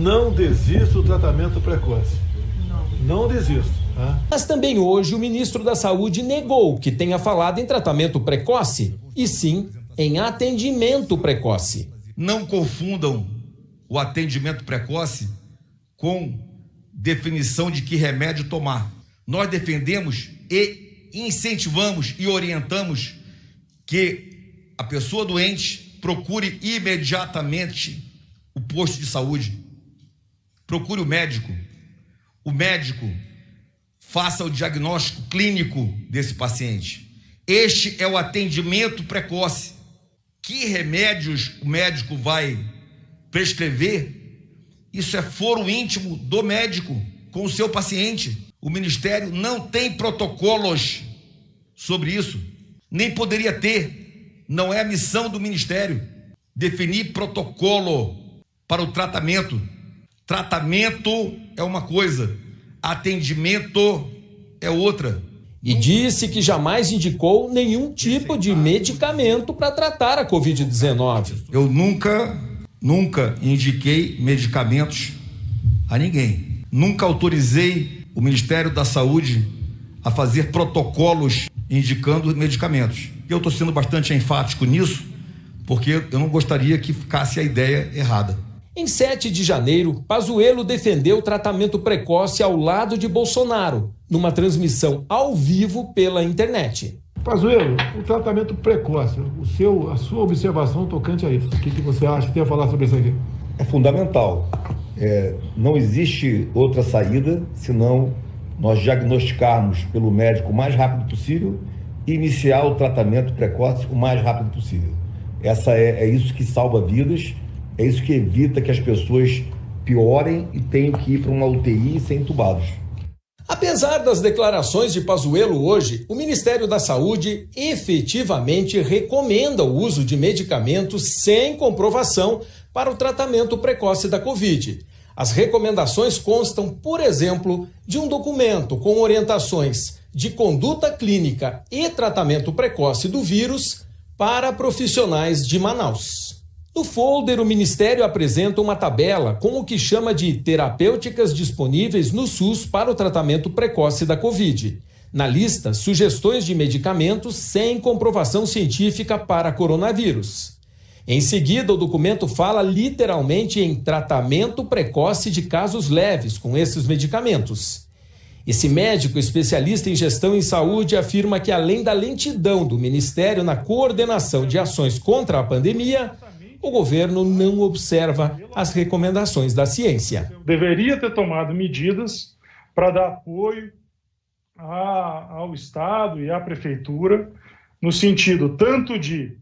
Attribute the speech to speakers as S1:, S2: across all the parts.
S1: não desista do tratamento precoce. Não desista. Tá?
S2: Mas também hoje o ministro da Saúde negou que tenha falado em tratamento precoce, e sim em atendimento precoce.
S3: Não confundam o atendimento precoce com definição de que remédio tomar. Nós defendemos e incentivamos e orientamos que a pessoa doente procure imediatamente o posto de saúde, procure o médico. O médico faça o diagnóstico clínico desse paciente. Este é o atendimento precoce. Que remédios o médico vai prescrever? Isso é foro íntimo do médico com o seu paciente. O Ministério não tem protocolos sobre isso, nem poderia ter. Não é a missão do Ministério definir protocolo para o tratamento. Tratamento é uma coisa, atendimento é outra.
S2: E disse que jamais indicou nenhum tipo de medicamento para tratar a Covid-19.
S3: Eu nunca indiquei medicamentos a ninguém. Nunca autorizei o Ministério da Saúde a fazer protocolos indicando medicamentos. Eu estou sendo bastante enfático nisso, porque eu não gostaria que ficasse a ideia errada.
S2: Em 7 de janeiro, Pazuello defendeu o tratamento precoce ao lado de Bolsonaro, numa transmissão ao vivo pela internet.
S1: Pazuello, o tratamento precoce, a sua observação tocante a isso. O que você acha que tem a falar sobre isso aqui?
S4: É fundamental. Não existe outra saída senão nós diagnosticarmos pelo médico o mais rápido possível e iniciar o tratamento precoce o mais rápido possível. É isso que salva vidas, é isso que evita que as pessoas piorem e tenham que ir para uma UTI e ser entubados.
S2: Apesar das declarações de Pazuello hoje, o Ministério da Saúde efetivamente recomenda o uso de medicamentos sem comprovação para o tratamento precoce da Covid. As recomendações constam, por exemplo, de um documento com orientações de conduta clínica e tratamento precoce do vírus para profissionais de Manaus. No folder, o Ministério apresenta uma tabela com o que chama de terapêuticas disponíveis no SUS para o tratamento precoce da Covid. Na lista, sugestões de medicamentos sem comprovação científica para coronavírus. Em seguida, o documento fala literalmente em tratamento precoce de casos leves com esses medicamentos. Esse médico especialista em gestão em saúde afirma que, além da lentidão do Ministério na coordenação de ações contra a pandemia, o governo não observa as recomendações da ciência.
S5: Deveria ter tomado medidas para dar apoio ao Estado e à Prefeitura, no sentido tanto de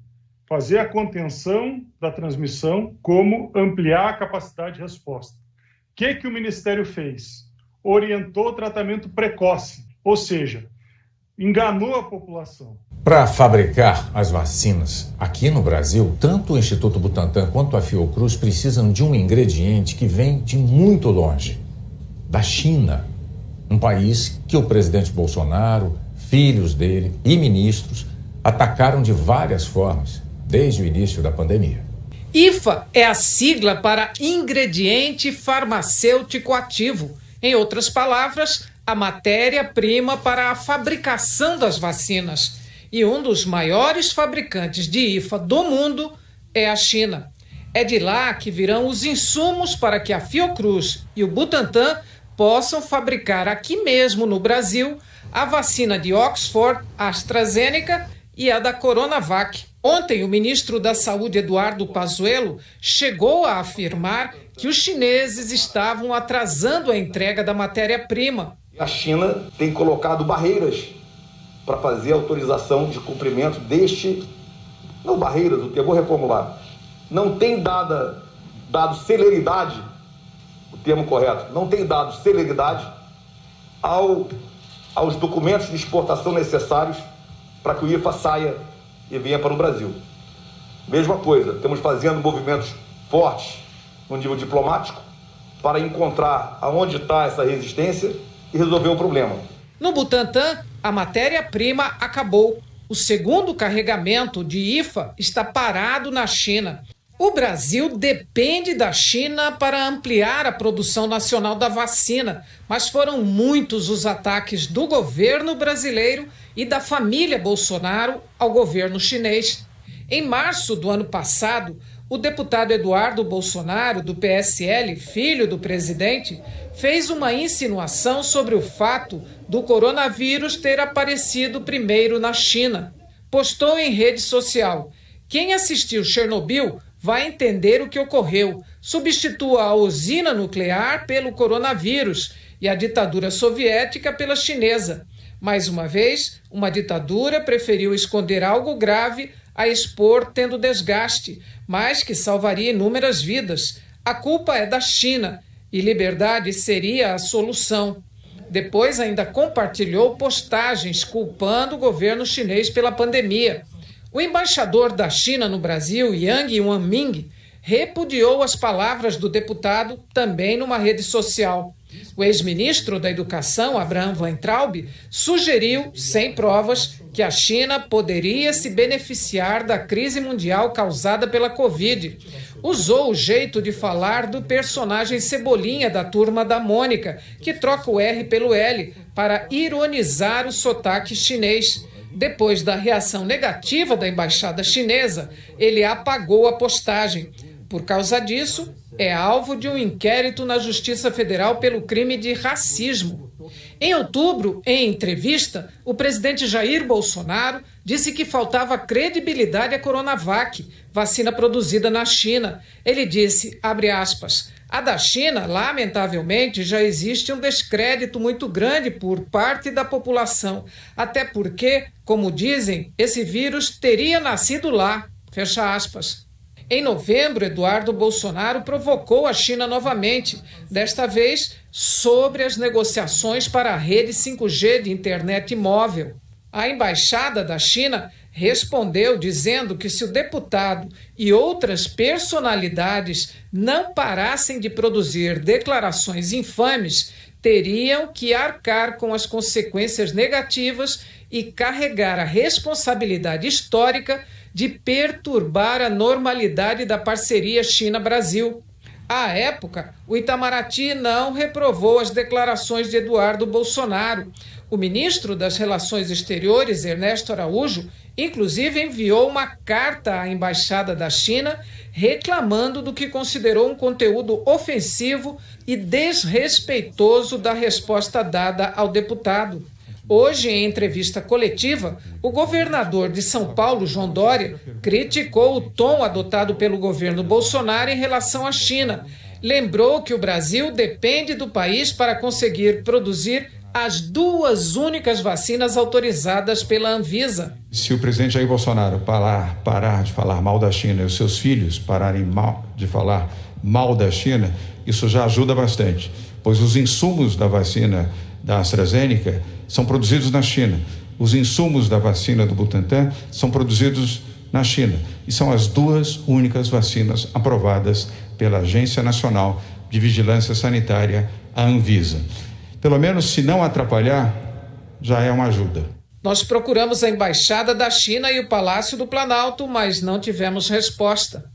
S5: fazer a contenção da transmissão, como ampliar a capacidade de resposta. O que o Ministério fez? Orientou o tratamento precoce, ou seja, enganou a população.
S6: Para fabricar as vacinas aqui no Brasil, tanto o Instituto Butantan quanto a Fiocruz precisam de um ingrediente que vem de muito longe, da China, um país que o presidente Bolsonaro, filhos dele e ministros atacaram de várias formas desde o início da pandemia.
S7: IFA é a sigla para Ingrediente Farmacêutico Ativo. Em outras palavras, a matéria-prima para a fabricação das vacinas. E um dos maiores fabricantes de IFA do mundo é a China. É de lá que virão os insumos para que a Fiocruz e o Butantan possam fabricar aqui mesmo no Brasil a vacina de Oxford, AstraZeneca e a da Coronavac. Ontem, o ministro da Saúde, Eduardo Pazuello, chegou a afirmar que os chineses estavam atrasando a entrega da matéria-prima.
S4: A China tem colocado barreiras para fazer a autorização de cumprimento não barreiras, eu vou reformular, não tem dado celeridade, o termo correto, não tem dado celeridade aos documentos de exportação necessários para que o IFA saia e venha para o Brasil. Mesma coisa, estamos fazendo movimentos fortes no nível diplomático para encontrar aonde está essa resistência e resolver o problema.
S7: No Butantan, a matéria-prima acabou. O segundo carregamento de IFA está parado na China. O Brasil depende da China para ampliar a produção nacional da vacina, mas foram muitos os ataques do governo brasileiro e da família Bolsonaro ao governo chinês. Em março do ano passado, o deputado Eduardo Bolsonaro, do PSL, filho do presidente, fez uma insinuação sobre o fato do coronavírus ter aparecido primeiro na China. Postou em rede social: "Quem assistiu Chernobyl vai entender o que ocorreu. Substitua a usina nuclear pelo coronavírus e a ditadura soviética pela chinesa. Mais uma vez, uma ditadura preferiu esconder algo grave a expor tendo desgaste, mas que salvaria inúmeras vidas. A culpa é da China e liberdade seria a solução." Depois ainda compartilhou postagens culpando o governo chinês pela pandemia. O embaixador da China no Brasil, Yang Wanming, repudiou as palavras do deputado também numa rede social. O ex-ministro da Educação, Abraham Weintraub, sugeriu, sem provas, que a China poderia se beneficiar da crise mundial causada pela Covid. Usou o jeito de falar do personagem Cebolinha da Turma da Mônica, que troca o R pelo L, para ironizar o sotaque chinês. Depois da reação negativa da embaixada chinesa, ele apagou a postagem. Por causa disso, é alvo de um inquérito na Justiça Federal pelo crime de racismo. Em outubro, em entrevista, o presidente Jair Bolsonaro disse que faltava credibilidade à Coronavac, vacina produzida na China. Ele disse, abre aspas, "A da China, lamentavelmente, já existe um descrédito muito grande por parte da população, até porque, como dizem, esse vírus teria nascido lá", fecha aspas. Em novembro, Eduardo Bolsonaro provocou a China novamente, desta vez sobre as negociações para a rede 5G de internet móvel. A embaixada da China respondeu dizendo que se o deputado e outras personalidades não parassem de produzir declarações infames, teriam que arcar com as consequências negativas e carregar a responsabilidade histórica de perturbar a normalidade da parceria China-Brasil. À época, o Itamaraty não reprovou as declarações de Eduardo Bolsonaro. O ministro das Relações Exteriores, Ernesto Araújo, inclusive enviou uma carta à embaixada da China reclamando do que considerou um conteúdo ofensivo e desrespeitoso da resposta dada ao deputado. Hoje, em entrevista coletiva, o governador de São Paulo, João Dória, criticou o tom adotado pelo governo Bolsonaro em relação à China. Lembrou que o Brasil depende do país para conseguir produzir as duas únicas vacinas autorizadas pela Anvisa.
S8: Se o presidente Jair Bolsonaro parar de falar mal da China e os seus filhos pararem de falar mal da China, isso já ajuda bastante, pois os insumos da vacina da AstraZeneca são produzidos na China. Os insumos da vacina do Butantan são produzidos na China. E são as duas únicas vacinas aprovadas pela Agência Nacional de Vigilância Sanitária, a Anvisa. Pelo menos, se não atrapalhar, já é uma ajuda.
S7: Nós procuramos a Embaixada da China e o Palácio do Planalto, mas não tivemos resposta.